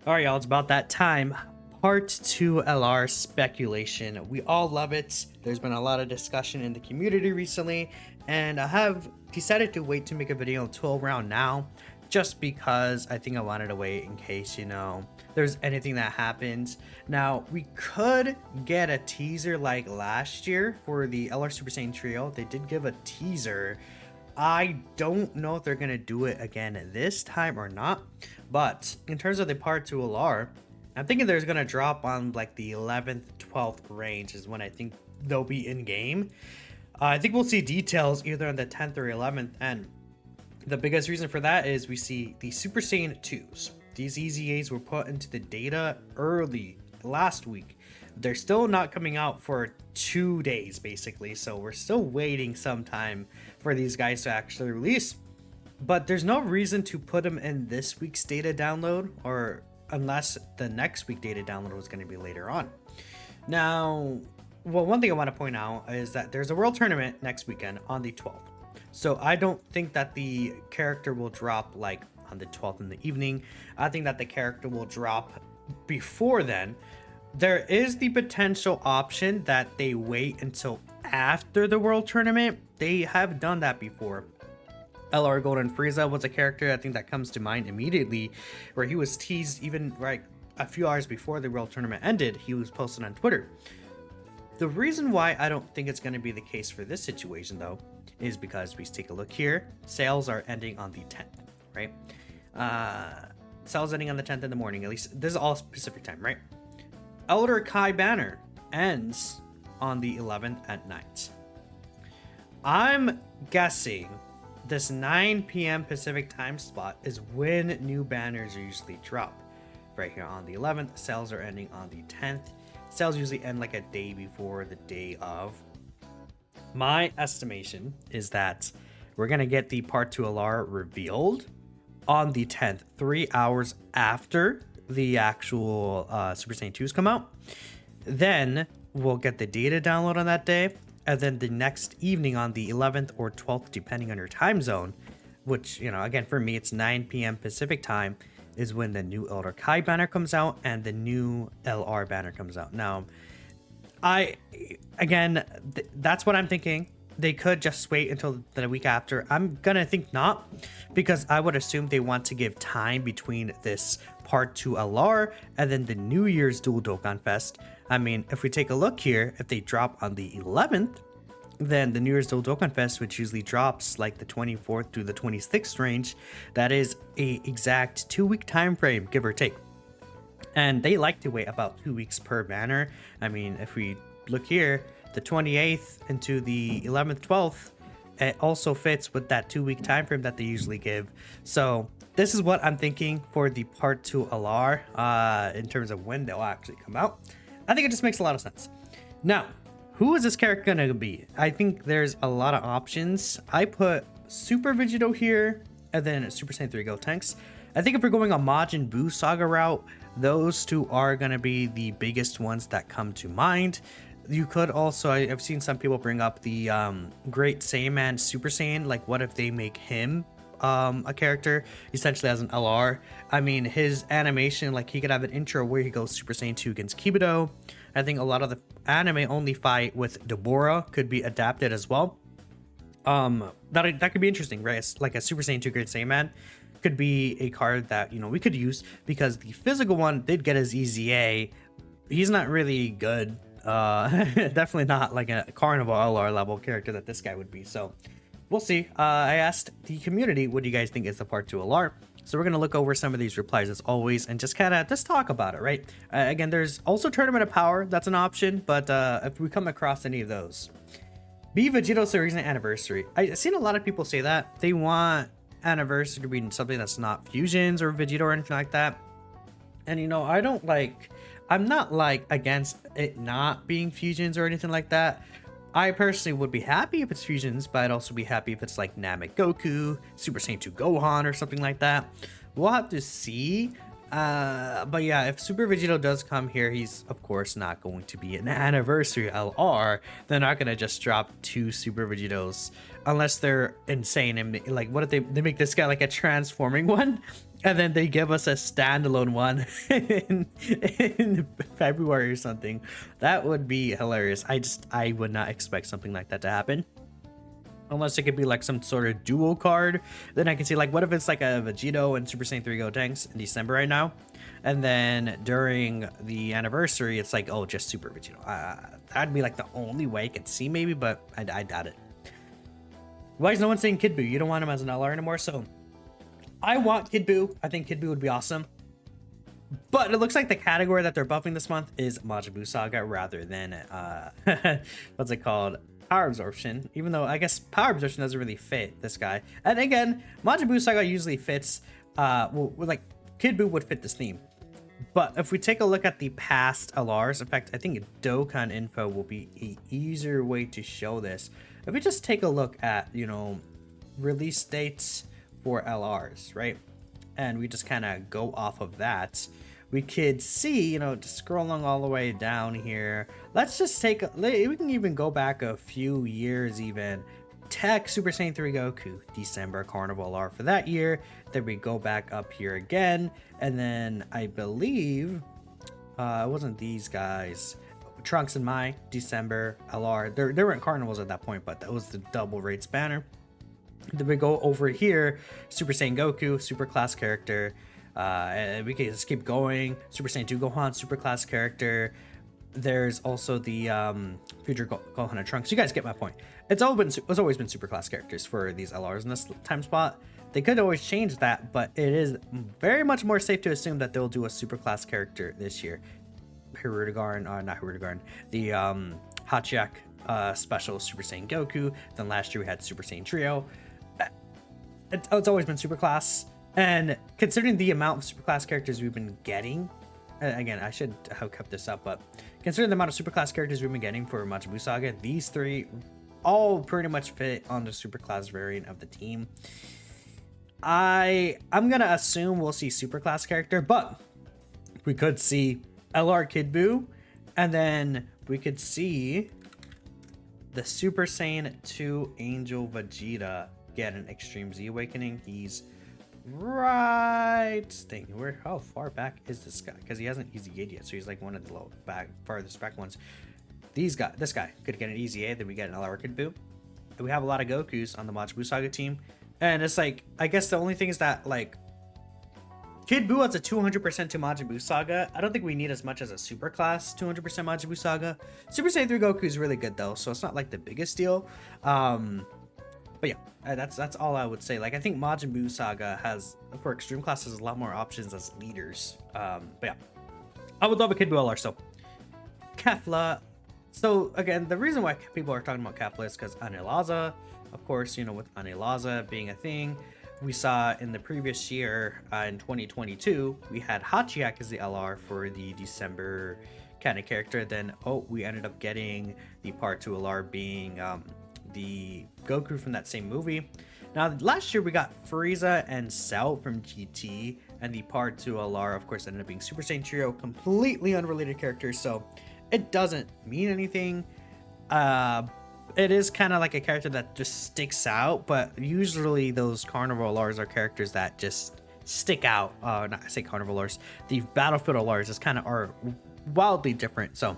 All right, y'all, it's about that time. Part 2 LR speculation. We all love it. There's been a lot of discussion in the community recently, and I have decided to wait to make a video until around now, just because I think I wanted to wait in case, there's anything that happens. Now, we could get a teaser like last year for the LR Super Saiyan Trio. They did give a teaser. I don't know if they're going to do it again this time or not, but in terms of the part 2 LR, I'm thinking there's going to drop on like the 11th, 12th range is when I think they'll be in game. I think we'll see details either on the 10th or 11th, and the biggest reason for that is we see the Super Saiyan 2s. These EZAs were put into the data early last week. They're still not coming out for 2 days basically, so we're still waiting some time for these guys to actually release. But there's no reason to put them in this week's data download, or unless the next week data download was going to be later on. Now, well, one thing I want to point out is that there's a world tournament next weekend on the 12th. So I don't think that the character will drop like on the 12th in the evening. I think that the character will drop before then. There is the potential option that they wait until after the world tournament. They have done that before. LR Golden Frieza was a character I think that comes to mind immediately, where he was teased even like a few hours before the world tournament ended. He was posted on Twitter. The reason why I don't think it's going to be the case for this situation though is because we take a look here. Sales are ending on the 10th, right? Sales ending on the 10th in the morning. At least this is all Pacific time, right? Elder Kai banner ends on the 11th at night. I'm guessing this 9 p.m. Pacific time slot is when new banners usually drop. Right here on the 11th, sales are ending on the 10th. Sales usually end like a day before the day of. My estimation is that we're going to get the Part 2 LR revealed on the 10th, 3 hours after the actual Super Saiyan 2s come out. Then we'll get the data download on that day, and then the next evening on the 11th or 12th, depending on your time zone, which, again, for me, it's 9 p.m. Pacific time, is when the new Elder Kai banner comes out and the new LR banner comes out. Now, that's what I'm thinking. They could just wait until the week after. I'm gonna think not, because I would assume they want to give time between this Part 2 LR and then the New Year's Dual Dokkan Fest. I mean, if we take a look here, if they drop on the 11th, then the New Year's Dual Dokkan Fest, which usually drops like the 24th to the 26th range, that is a exact 2-week time frame, give or take. And they like to wait about 2 weeks per banner. I mean, if we look here, the 28th into the 11th, 12th, it also fits with that 2-week time frame that they usually give. So this is what I'm thinking for the Part 2 LR in terms of when they'll actually come out. I think it just makes a lot of sense. Now, who is this character gonna be? I think there's a lot of options. I put Super Vegito here, and then Super Saiyan 3 Gotenks. I think if we're going a Majin Buu saga route, those two are gonna be the biggest ones that come to mind. You could also, I've seen some people bring up the Great Saiyaman Super Saiyan. Like, what if they make him a character essentially as an LR? I mean, his animation, like, he could have an intro where he goes Super Saiyan 2 against Kibido. I think a lot of the anime only fight with Deborah could be adapted as well. That could be interesting, right? It's like a Super Saiyan 2 Great Saiyaman could be a card that, we could use, because the physical one did get his EZA. He's not really good. Definitely not like a Carnival LR level character that this guy would be. So we'll see. I asked the community, what do you guys think is the Part 2 LR? So we're going to look over some of these replies as always and just talk about it, right? Again, there's also Tournament of Power. That's an option, but if we come across any of those. Be Vegito series and anniversary. I've seen a lot of people say that. They want anniversary to be something that's not fusions or Vegito or anything like that. And I'm not like against it not being fusions or anything like that. I personally would be happy if it's fusions, but I'd also be happy if it's like Namek Goku, Super Saiyan 2 Gohan, or something like that. We'll have to see. But yeah, if Super Vegito does come here, he's of course not going to be an anniversary LR. They're not gonna just drop 2 Super Vegitos unless they're insane and like, what if they make this guy like a transforming one? and then they give us a standalone one in February or something. That would be hilarious. I would not expect something like that to happen. Unless it could be like some sort of dual card. Then I can see like, what if it's like a Vegito and Super Saiyan 3 Gotenks in December right now? And then during the anniversary, it's like, oh, just Super Vegito. That'd be like the only way I could see maybe, but I doubt it. Why is no one saying Kid Buu? You don't want him as an LR anymore? So I want Kid Buu. I think Kid Buu would be awesome. But it looks like the category that they're buffing this month is Majin Buu Saga rather than, what's it called? Power absorption, even though I guess power absorption doesn't really fit this guy. And again, Majin Buu Saga usually fits, well, like Kid Buu would fit this theme. But if we take a look at the past LRs, in fact, I think Dokkan info will be an easier way to show this. If we just take a look at, you know, release dates for LRs, right? And we just kind of go off of that. We could see, you know, just scrolling all the way down here. Let's just take, we can even go back a few years even. Tech Super Saiyan 3 Goku, December Carnival R for that year. Then we go back up here again. And then I believe, it wasn't these guys. Trunks and Mai, December LR. They weren't carnivals at that point, but that was the double rates banner. Then we go over here, Super Saiyan Goku, super class character. And we can just keep going. Super Saiyan 2 Gohan, super class character. There's also the future Gohan and Trunks. You guys get my point. It's always been super class characters for these LRs in this time spot. They could always change that, but it is very much more safe to assume that they'll do a super class character this year. Not Hirudegarn, the Hachiak special Super Saiyan Goku. Then last year we had Super Saiyan Trio. It's always been super class. And considering the amount of superclass characters we've been getting, again, I should have kept this up, but considering the amount of superclass characters we've been getting for Majin Buu Saga, these three all pretty much fit on the superclass variant of the team. I'm gonna assume we'll see superclass character, but we could see LR Kid Buu, and then we could see the Super Saiyan 2 Angel Vegeta get an Extreme Z Awakening. He's right thing. How far back is this guy? Because he hasn't easy A yet, so he's like one of the farthest back ones. This guy could get an easy A, then we get an LR Kid Buu. And we have a lot of Gokus on the Majin Buu Saga team, and it's like, I guess the only thing is that like Kid Buu has a 200% to Majin Buu Saga. I don't think we need as much as a super class 200% Majin Buu Saga. Super Saiyan 3 Goku is really good though, so it's not like the biggest deal. But yeah, that's all I would say. Like, I think Majin Buu Saga has, for extreme classes, a lot more options as leaders. But yeah, I would love a Kid Buu LR. So Kefla. So again, the reason why people are talking about Kefla is because Anilaza, of course, you know, with Anilaza being a thing. We saw in the previous year, in 2022, we had Hachiak as the LR for the December kind of character. Then, we ended up getting the Part 2 LR being the Goku from that same movie. Now, last year we got Frieza and Cell from GT, and the Part 2 LR, of course, ended up being Super Saiyan Trio, completely unrelated characters, so it doesn't mean anything. It is kind of like a character that just sticks out, but usually those Carnival LRs are characters that just stick out. Not I say Carnival LRs, the Battlefield LRs just kind of are wildly different, so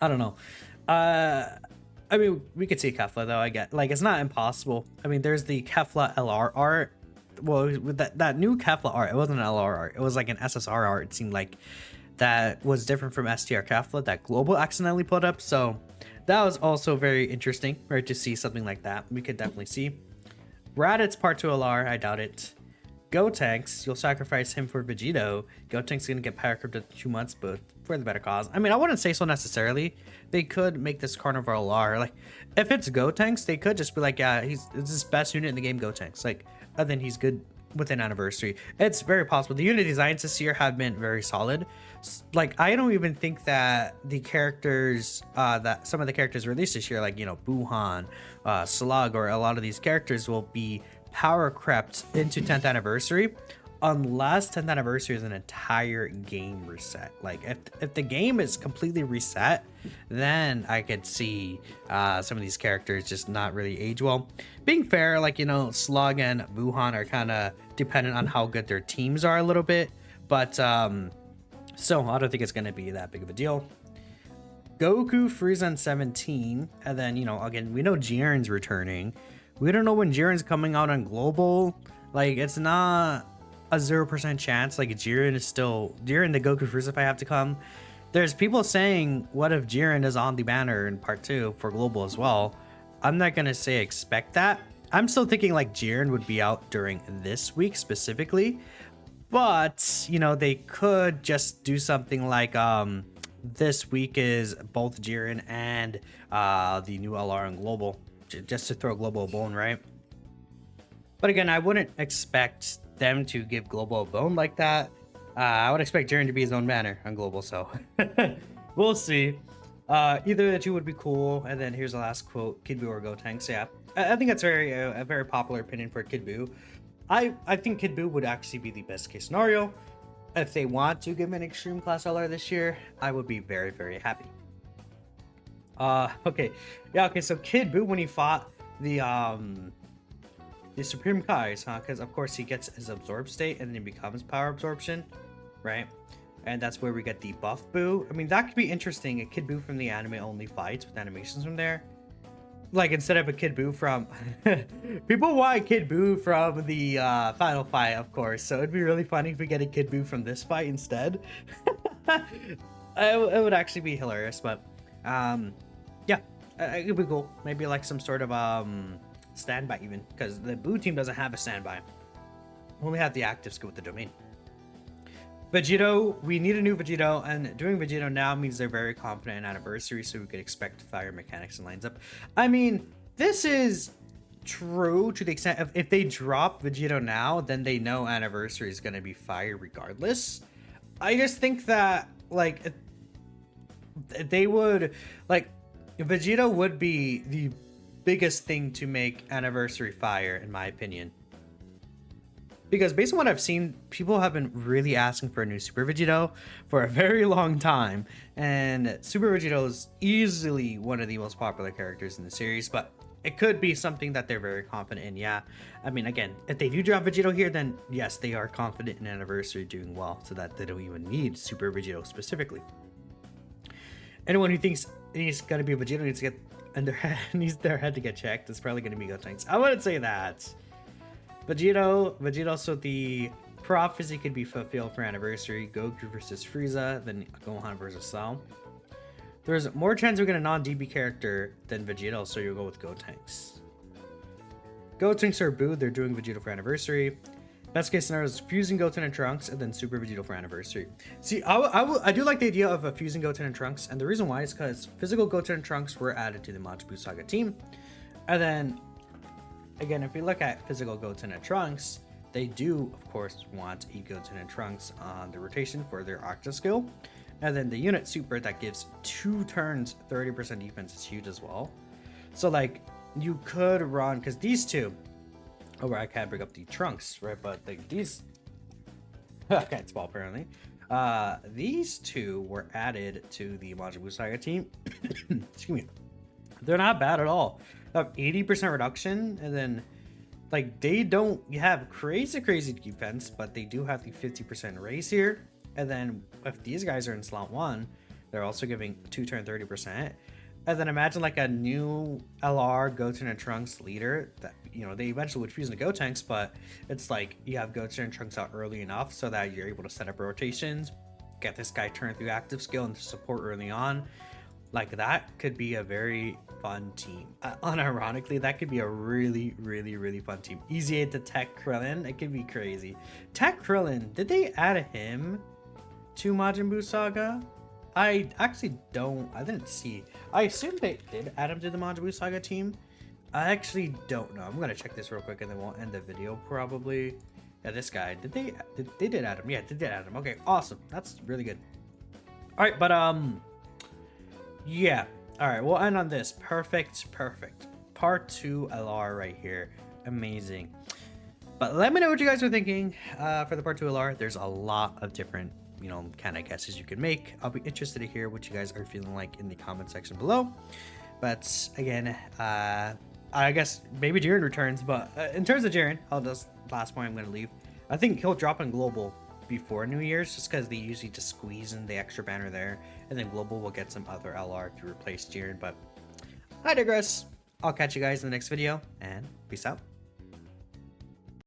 I don't know. I mean, we could see Kefla though. I get, like, it's not impossible. I mean, there's the Kefla LR art. Well, with that new Kefla art, it wasn't an LR art. It was like an SSR art. It seemed like that was different from STR Kefla that Global accidentally put up. So that was also very interesting, right? To see something like that, we could definitely see. Raditz Part 2 LR, I doubt it. Gotenks, you'll sacrifice him for Vegito. Gotenks gonna get power crypted 2 months, but for the better cause. I mean, I wouldn't say so necessarily. They could make this Carnival LR. Like, if it's Gotenks, they could just be like, yeah, it's his best unit in the game, Gotenks. Like, and then he's good within anniversary. It's very possible. The unit designs this year have been very solid. Like, I don't even think that the characters, that some of the characters released this year, like, you know, Buhan, Slug, or a lot of these characters will be power crept into 10th anniversary. unless 10th anniversary is an entire game reset. Like if the game is completely reset, then I could see some of these characters just not really age well. Being fair, like, you know, Slug and Wuhan are kind of dependent on how good their teams are a little bit, but so I don't think it's going to be that big of a deal. Goku, Frieza, and 17, and then, you know, again, we know Jiren's returning. We don't know when Jiren's coming out on global. Like, it's not a 0% chance. Like, Jiren the Goku Frieza fight have to come. There's people saying, what if Jiren is on the banner in part 2 for global as well? I'm not gonna say expect that. I'm still thinking like Jiren would be out during this week specifically, but you know, they could just do something like this week is both Jiren and the new LR and global, just to throw global a bone, right? But again, I wouldn't expect them to give global a bone like that. I would expect Jiren to be his own banner on global, so we'll see. Either of the two would be cool. And then here's the last quote: Kid Buu or Gotenks. So yeah, I think that's a very popular opinion for Kid Buu. I think Kid Buu would actually be the best case scenario. If they want to give him an extreme class LR this year, I would be very, very happy. Okay. Yeah, okay, so Kid Buu, when he fought the Supreme Kais, because of course he gets his absorb state and then he becomes power absorption, right? And that's where we get the buff Buu. I mean, that could be interesting. A Kid Buu from the anime only fights with animations from there. Like, instead of a Kid Buu from... People want Kid Buu from the final fight, of course. So it'd be really funny if we get a Kid Buu from this fight instead. It would actually be hilarious, but... yeah, it'd be cool. Maybe like some sort of standby even. Because the Buu team doesn't have a standby. We only have the active skill with the domain. Vegito, we need a new Vegito, and doing Vegito now means they're very confident in Anniversary, so we could expect fire mechanics and lines up. I mean, this is true to the extent of if they drop Vegito now, then they know Anniversary is going to be fire regardless. I just think that, like, they would, like, Vegito would be the biggest thing to make Anniversary fire, in my opinion. Because based on what I've seen, people have been really asking for a new Super Vegito for a very long time. And Super Vegito is easily one of the most popular characters in the series, but it could be something that they're very confident in. Yeah, I mean, again, if they do drop Vegito here, then yes, they are confident in Anniversary doing well, so that they don't even need Super Vegito specifically. Anyone who thinks he's gonna be a Vegito needs to get in their head, needs their head to get checked. It's probably gonna be Gotenks. I wouldn't say that. Vegito, so the prophecy could be fulfilled for Anniversary. Goku versus Frieza, then Gohan versus Cell. There's more chance we get a non-DB character than Vegito, so you'll go with Gotenks. Gotenks or Buu, they're doing Vegito for Anniversary. Best case scenario is fusing Goten and Trunks, and then Super Vegito for Anniversary. See, I do like the idea of fusing Goten and Trunks, and the reason why is because physical Goten and Trunks were added to the Majin Buu Saga team. And then, again, if we look at physical Goten and Trunks, they do, of course, want a Goten and Trunks on the rotation for their Octa skill. And then the unit super that gives 2 turns 30% defense is huge as well. So, like, you could run, because these two, oh, I can't bring up the Trunks, right? But like these, I can't spell apparently. These two were added to the Majin Buu Saga team. Excuse me. They're not bad at all. They have 80% reduction, and then like they don't have crazy defense, but they do have the 50% raise here. And then if these guys are in slot 1, they're also giving 2 turn 30%. And then imagine like a new LR Goten and Trunks leader that, you know, they eventually would fuse into Gotenks, but it's like you have Goten and Trunks out early enough so that you're able to set up rotations, get this guy turned through active skill and support early on. Like that could be a very fun team. Unironically, that could be a really fun team. Easy 8 to Tech Krillin, it could be crazy. Tech Krillin, did they add him to Majin Buu Saga? I actually I didn't see. I assume they did add him to the Majin Buu Saga team. I actually don't know. I'm gonna check this real quick and then we'll end the video probably. Yeah, this guy, they did add him. Yeah, they did add him. Okay, awesome. That's really good. All right, but yeah. All right, we'll end on this. Perfect. Part 2 LR right here. Amazing. But let me know what you guys are thinking for the part 2 LR. There's a lot of different, you know, kind of guesses you could make. I'll be interested to hear what you guys are feeling like in the comment section below. But again, I guess maybe Jiren returns, but in terms of Jiren, I'll just last point I'm going to leave. I think he'll drop in Global before New Year's, just because they usually just squeeze in the extra banner there, and then Global will get some other LR to replace Jiren. But I digress. I'll catch you guys in the next video, and peace out.